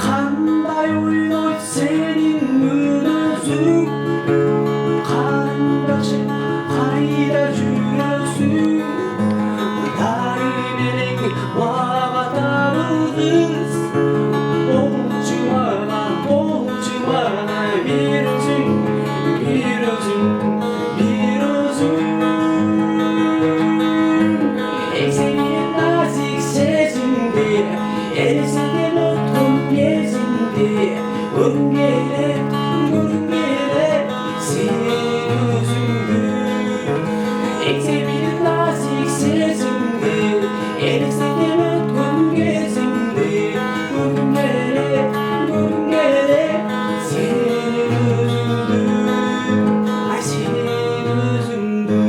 Qanday o'ynoy sening o'zing, qarindoshim qayda yurasing? Darymening vaqtimiz olchimana bir o'zing, bir o'zing, bir o'zing. Ekseni nazik sezimde, erisinde nutkun gezimde. Gurgele, gurgele, senin özündü. Ekseni nazik sezimde, erisinde nutkun gezimde. Gurgele, gurgele, senin özündü. Ay senin özündü.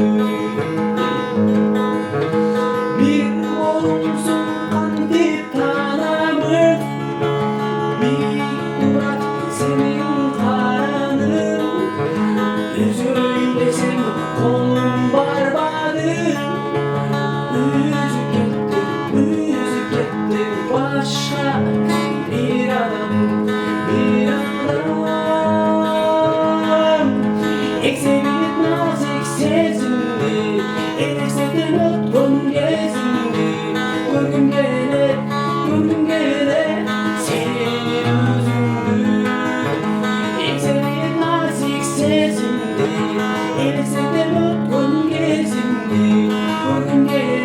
Bir olsun kandil tanamın, bir murat senin karanın. Üzüldesem kolum barbadır. Üzü gitti başka bir adam, bir adam. Eksemit nazik sezimdi, eresinde nutkun gezimdi. Gurgele, senin özündü. Eksemit nazik sezimdi, eresinde nutkun gezimdi. Gurgele.